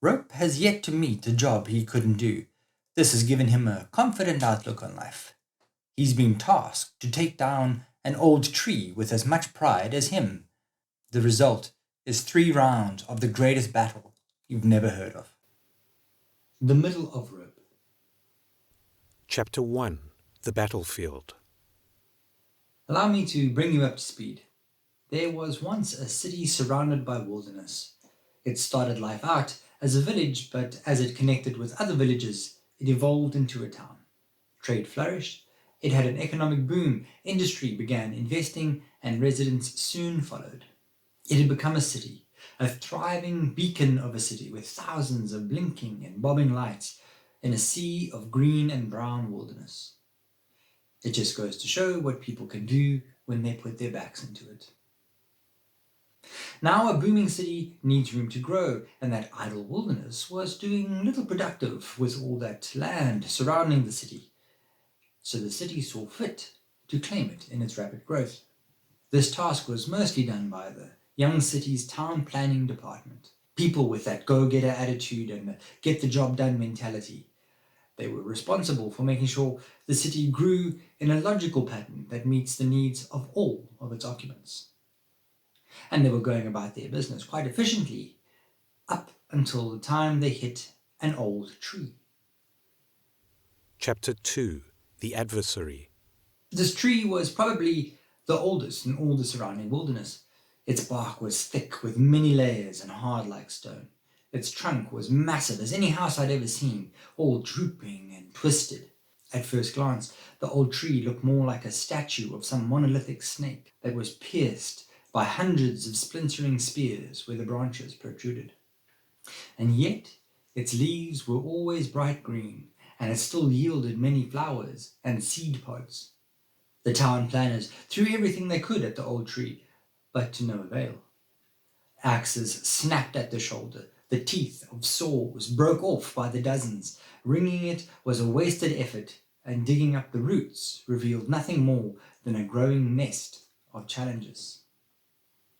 Rope has yet to meet a job he couldn't do. This has given him a confident outlook on life. He's been tasked to take down an old tree with as much pride as him. The result is 3 rounds of the greatest battle you've never heard of. The middle of Rope. Chapter 1. The Battlefield. Allow me to bring you up to speed. There was once a city surrounded by wilderness. It started life out as a village, but as it connected with other villages, it evolved into a town. Trade flourished, it had an economic boom, industry began investing, and residents soon followed. It had become a city, a thriving beacon of a city with thousands of blinking and bobbing lights in a sea of green and brown wilderness. It just goes to show what people can do when they put their backs into it. Now a booming city needs room to grow, and that idle wilderness was doing little productive with all that land surrounding the city. So the city saw fit to claim it in its rapid growth. This task was mostly done by the young city's town planning department. People with that go-getter attitude and the get-the-job-done mentality. They were responsible for making sure the city grew in a logical pattern that meets the needs of all of its occupants. And they were going about their business quite efficiently, up until the time they hit an old tree. Chapter 2. The Adversary. This tree was probably the oldest in all the surrounding wilderness. Its bark was thick with many layers and hard like stone. Its trunk was massive as any house I'd ever seen, all drooping and twisted. At first glance, the old tree looked more like a statue of some monolithic snake that was pierced by hundreds of splintering spears where the branches protruded. And yet, its leaves were always bright green, and it still yielded many flowers and seed pods. The town planners threw everything they could at the old tree, but to no avail. Axes snapped at the shoulder, the teeth of saws broke off by the dozens. Ringing it was a wasted effort, and digging up the roots revealed nothing more than a growing nest of challenges.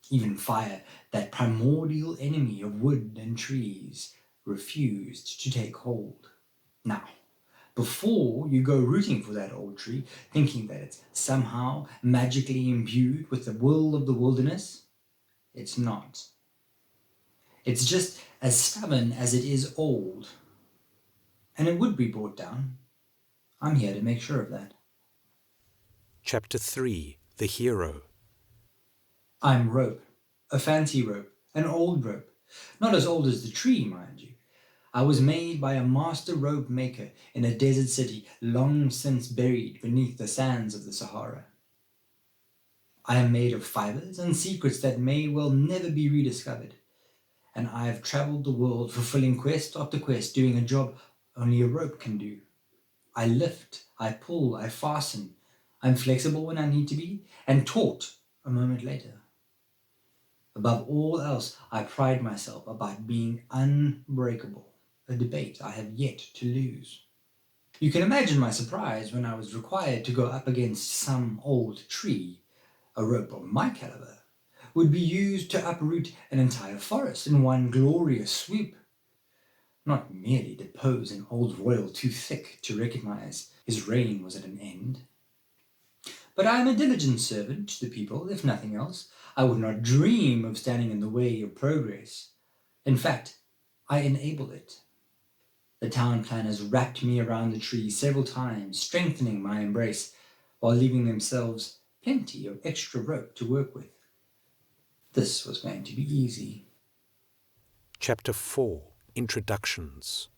Even fire, that primordial enemy of wood and trees, refused to take hold. Now, before you go rooting for that old tree, thinking that it's somehow magically imbued with the will of the wilderness, it's not. It's just as stubborn as it is old. And it would be brought down. I'm here to make sure of that. Chapter 3. The Hero. I'm Rope, a fancy rope, an old rope, not as old as the tree, mind you. I was made by a master rope maker in a desert city long since buried beneath the sands of the Sahara. I am made of fibers and secrets that may well never be rediscovered, and I have traveled the world fulfilling quest after quest, doing a job only a rope can do. I lift, I pull, I fasten. I'm flexible when I need to be, and taut a moment later. Above all else, I pride myself about being unbreakable, a debate I have yet to lose. You can imagine my surprise when I was required to go up against some old tree. A rope of my caliber would be used to uproot an entire forest in one glorious swoop, not merely depose an old royal too thick to recognize his reign was at an end. But I am a diligent servant to the people, if nothing else. I would not dream of standing in the way of progress. In fact, I enable it. The town planners wrapped me around the tree several times, strengthening my embrace, while leaving themselves plenty of extra rope to work with. This was going to be easy. Chapter 4. Introductions.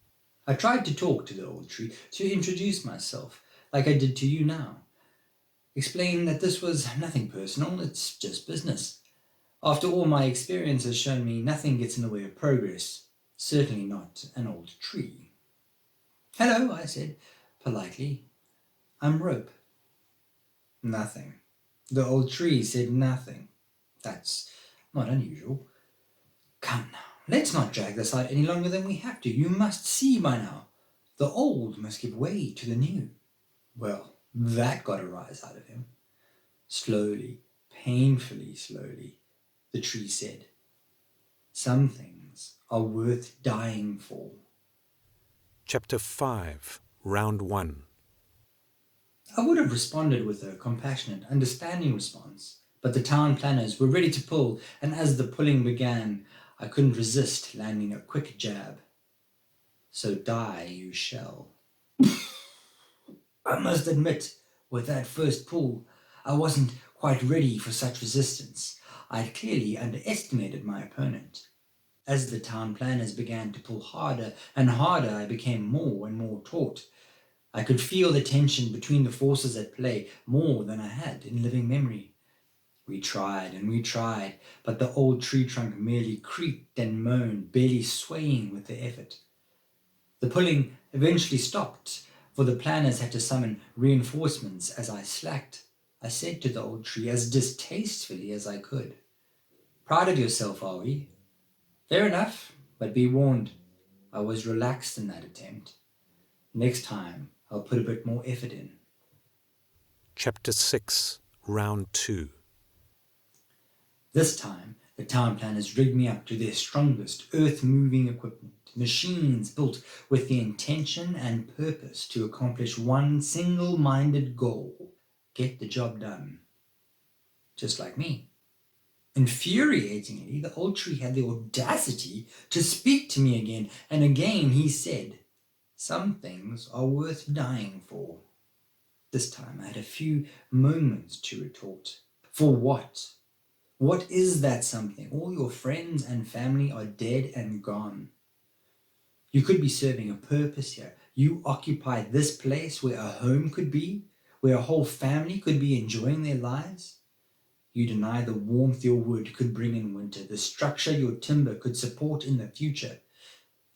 I tried to talk to the old tree, to introduce myself, like I did to you now. Explain that this was nothing personal, it's just business. After all, my experience has shown me nothing gets in the way of progress, certainly not an old tree. Hello, I said, politely. I'm Rope. Nothing. The old tree said nothing. That's not unusual. Come now, let's not drag this out any longer than we have to. You must see by now. The old must give way to the new. Well, that got a rise out of him. Slowly, painfully slowly, the tree said, some things are worth dying for. Chapter 5, Round 1. I would have responded with a compassionate, understanding response, but the town planners were ready to pull, and as the pulling began, I couldn't resist landing a quick jab. So die you shall. I must admit, with that first pull, I wasn't quite ready for such resistance. I'd clearly underestimated my opponent. As the town planners began to pull harder and harder, I became more and more taut. I could feel the tension between the forces at play more than I had in living memory. We tried and we tried, but the old tree trunk merely creaked and moaned, barely swaying with the effort. The pulling eventually stopped, for the planners had to summon reinforcements as I slacked. I said to the old tree as distastefully as I could, "Proud of yourself, are we? Fair enough, but be warned, I was relaxed in that attempt. Next time, I'll put a bit more effort in." Chapter 6, Round 2. This time, the town planners rigged me up to their strongest earth-moving equipment, machines built with the intention and purpose to accomplish one single-minded goal: get the job done. Just like me. Infuriatingly, the old tree had the audacity to speak to me again, and again he said, "Some things are worth dying for." This time I had a few moments to retort. For what? What is that something? All your friends and family are dead and gone. You could be serving a purpose here. You occupy this place where a home could be, where a whole family could be enjoying their lives. You deny the warmth your wood could bring in winter, the structure your timber could support in the future,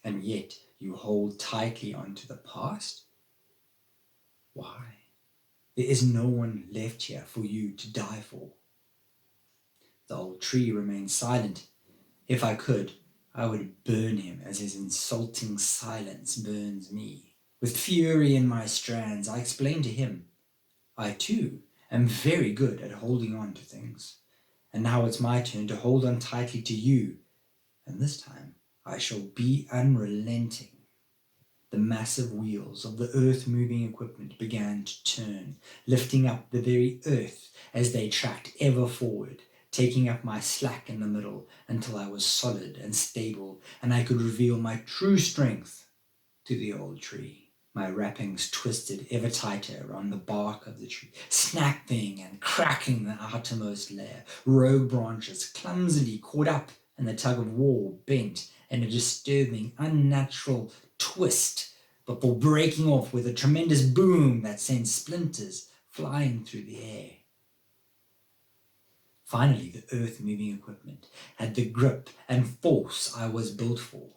and yet you hold tightly onto the past? Why? There is no one left here for you to die for. The old tree remained silent. If I could, I would burn him as his insulting silence burns me. With fury in my strands, I explained to him, I too am very good at holding on to things. And now it's my turn to hold on tightly to you, and this time I shall be unrelenting. The massive wheels of the earth-moving equipment began to turn, lifting up the very earth as they tracked ever forward, taking up my slack in the middle until I was solid and stable, and I could reveal my true strength to the old tree. My wrappings twisted ever tighter around the bark of the tree, snapping and cracking the outermost layer. Rogue branches clumsily caught up, and the tug-of-war bent in a disturbing, unnatural twist before breaking off with a tremendous boom that sent splinters flying through the air. Finally, the earth-moving equipment had the grip and force I was built for.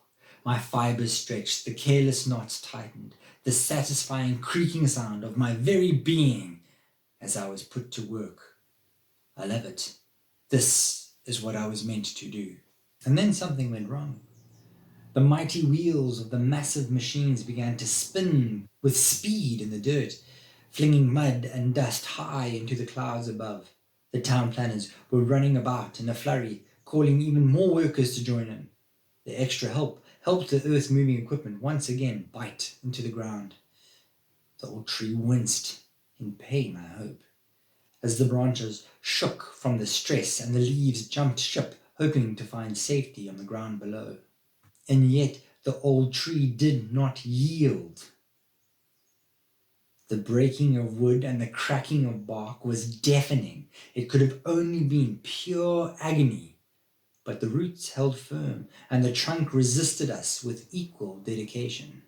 My fibers stretched, the careless knots tightened, the satisfying creaking sound of my very being as I was put to work. I love it. This is what I was meant to do. And then something went wrong. The mighty wheels of the massive machines began to spin with speed in the dirt, flinging mud and dust high into the clouds above. The town planners were running about in a flurry, calling even more workers to join in. The extra help helped the earth-moving equipment once again bite into the ground. The old tree winced, in pain, I hope, as the branches shook from the stress and the leaves jumped ship, hoping to find safety on the ground below. And yet the old tree did not yield. The breaking of wood and the cracking of bark was deafening. It could have only been pure agony. But the roots held firm, and the trunk resisted us with equal dedication.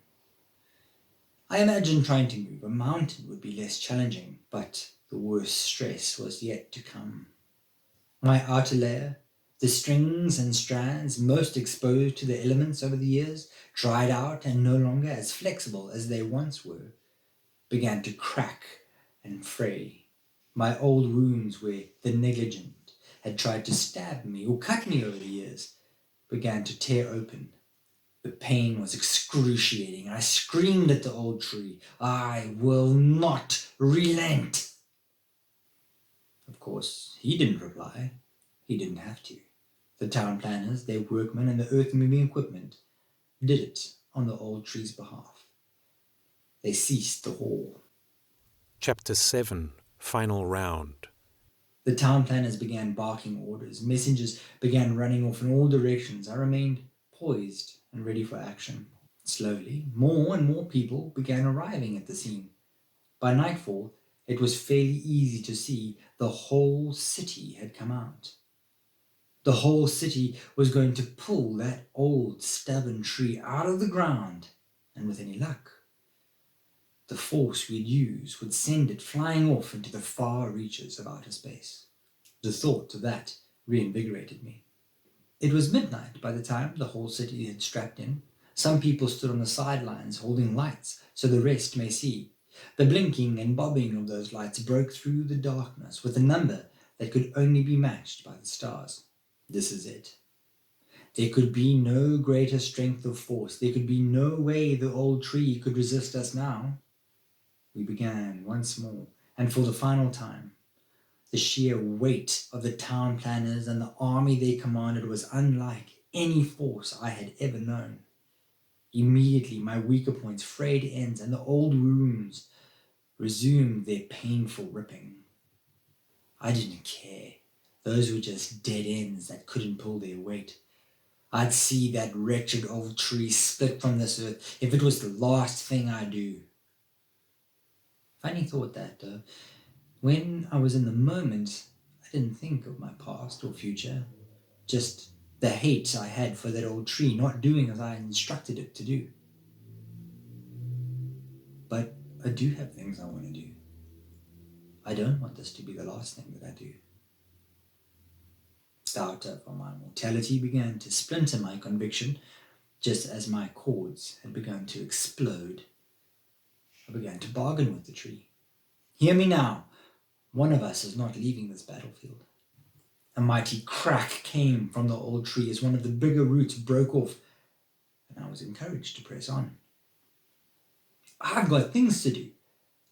I imagined trying to move a mountain would be less challenging, but the worst stress was yet to come. My outer layer, the strings and strands most exposed to the elements over the years, dried out and no longer as flexible as they once were, began to crack and fray. My old wounds where the negligent had tried to stab me or cut me over the years began to tear open. The pain was excruciating. I screamed at the old tree, "I will not relent." Of course, he didn't reply. He didn't have to. The town planners, their workmen, and the earth-moving equipment did it on the old tree's behalf. They ceased the haul. Chapter 7, Final Round. The town planners began barking orders. Messengers began running off in all directions. I remained poised and ready for action. Slowly, more and more people began arriving at the scene. By nightfall, it was fairly easy to see the whole city had come out. The whole city was going to pull that old stubborn tree out of the ground, and with any luck, the force we'd use would send it flying off into the far reaches of outer space. The thought of that reinvigorated me. It was midnight by the time the whole city had strapped in. Some people stood on the sidelines holding lights so the rest may see. The blinking and bobbing of those lights broke through the darkness with a number that could only be matched by the stars. This is it. There could be no greater strength of force. There could be no way the old tree could resist us now. We began once more, and for the final time. The sheer weight of the town planners and the army they commanded was unlike any force I had ever known. Immediately, my weaker points frayed ends, and the old wounds resumed their painful ripping. I didn't care. Those were just dead ends that couldn't pull their weight. I'd see that wretched old tree split from this earth if it was the last thing I do. Funny thought that, though. When I was in the moment, I didn't think of my past or future, just the hate I had for that old tree not doing as I instructed it to do. But I do have things I want to do. I don't want this to be the last thing that I do. Doubt over my mortality began to splinter my conviction, just as my cords had begun to explode. I began to bargain with the tree. Hear me now. One of us is not leaving this battlefield. A mighty crack came from the old tree as one of the bigger roots broke off, and I was encouraged to press on. I've got things to do.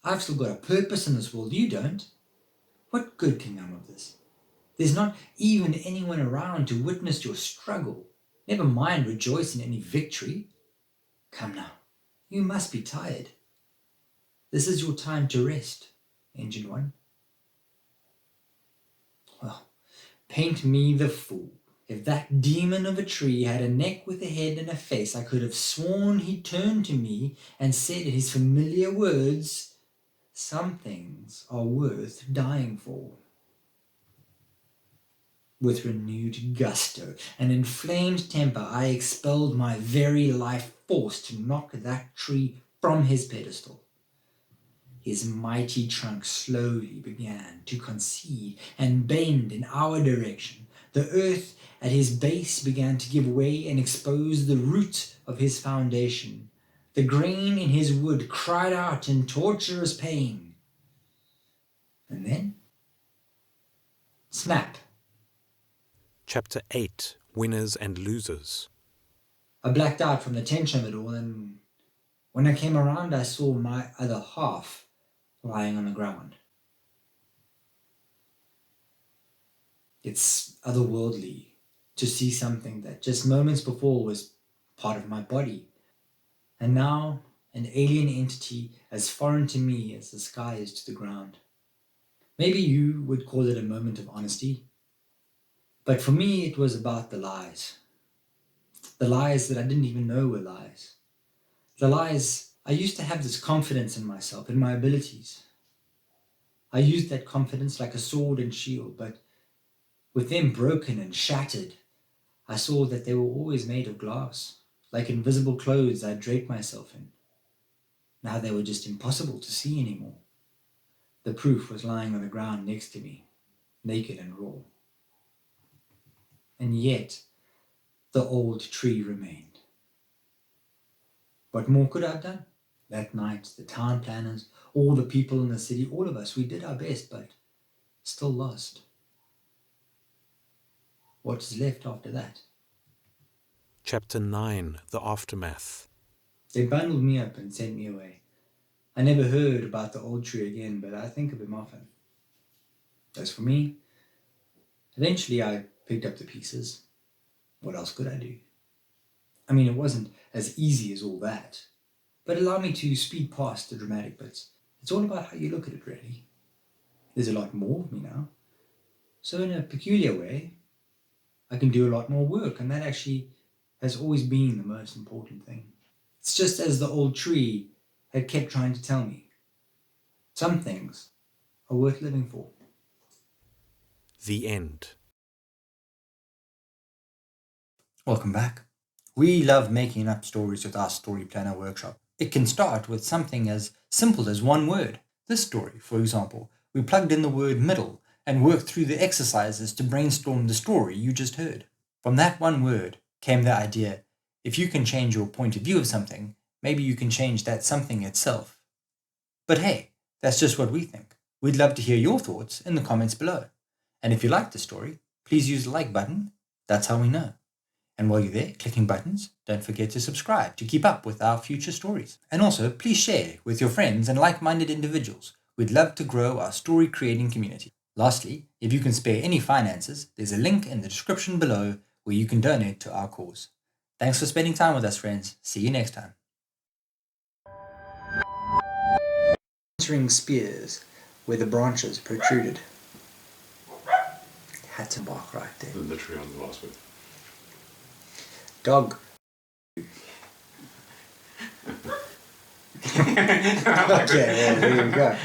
I've still got a purpose in this world. You don't. What good can come of this? There's not even anyone around to witness your struggle. Never mind rejoice in any victory. Come now. You must be tired. This is your time to rest, Engine One. Well, paint me the fool. If that demon of a tree had a neck with a head and a face, I could have sworn he turned to me and said in his familiar words, "Some things are worth dying for." With renewed gusto and inflamed temper, I expelled my very life force to knock that tree from his pedestal. His mighty trunk slowly began to concede and bend in our direction. The earth at his base began to give way and expose the root of his foundation. The grain in his wood cried out in torturous pain. And then, snap! Chapter 8, Winners and Losers. I blacked out from the tension of it all, and when I came around, I saw my other half lying on the ground. It's otherworldly to see something that just moments before was part of my body, and now an alien entity as foreign to me as the sky is to the ground. Maybe you would call it a moment of honesty, but for me it was about the lies. The lies that I didn't even know were lies. The lies, I used to have this confidence in myself, in my abilities. I used that confidence like a sword and shield, but with them broken and shattered, I saw that they were always made of glass, like invisible clothes I'd draped myself in. Now they were just impossible to see anymore. The proof was lying on the ground next to me, naked and raw. And yet, the old tree remained. What more could I have done? That night, the town planners, all the people in the city, all of us, we did our best, but still lost. What's left after that? Chapter 9, The Aftermath. They bundled me up and sent me away. I never heard about the old tree again, but I think of him often. As for me, eventually I picked up the pieces. What else could I do? I mean, it wasn't as easy as all that, but it allowed me to speed past the dramatic bits. It's all about how you look at it, really. There's a lot more of me now. So in a peculiar way, I can do a lot more work, and that actually has always been the most important thing. It's just as the old tree had kept trying to tell me. Some things are worth living for. The end. Welcome back. We love making up stories with our Story Planner workshop. It can start with something as simple as one word. This story, for example, we plugged in the word middle and worked through the exercises to brainstorm the story you just heard. From that one word came the idea, if you can change your point of view of something, maybe you can change that something itself. But hey, that's just what we think. We'd love to hear your thoughts in the comments below. And if you like the story, please use the like button. That's how we know. And while you're there clicking buttons, don't forget to subscribe to keep up with our future stories. And also, please share with your friends and like-minded individuals. We'd love to grow our story creating community. Lastly, if you can spare any finances, there's a link in the description below where you can donate to our cause. Thanks for spending time with us, friends. See you next time. Answering spears where the branches protruded. Had to bark right there. Literally on the last word. Dog. Okay, well, there you go.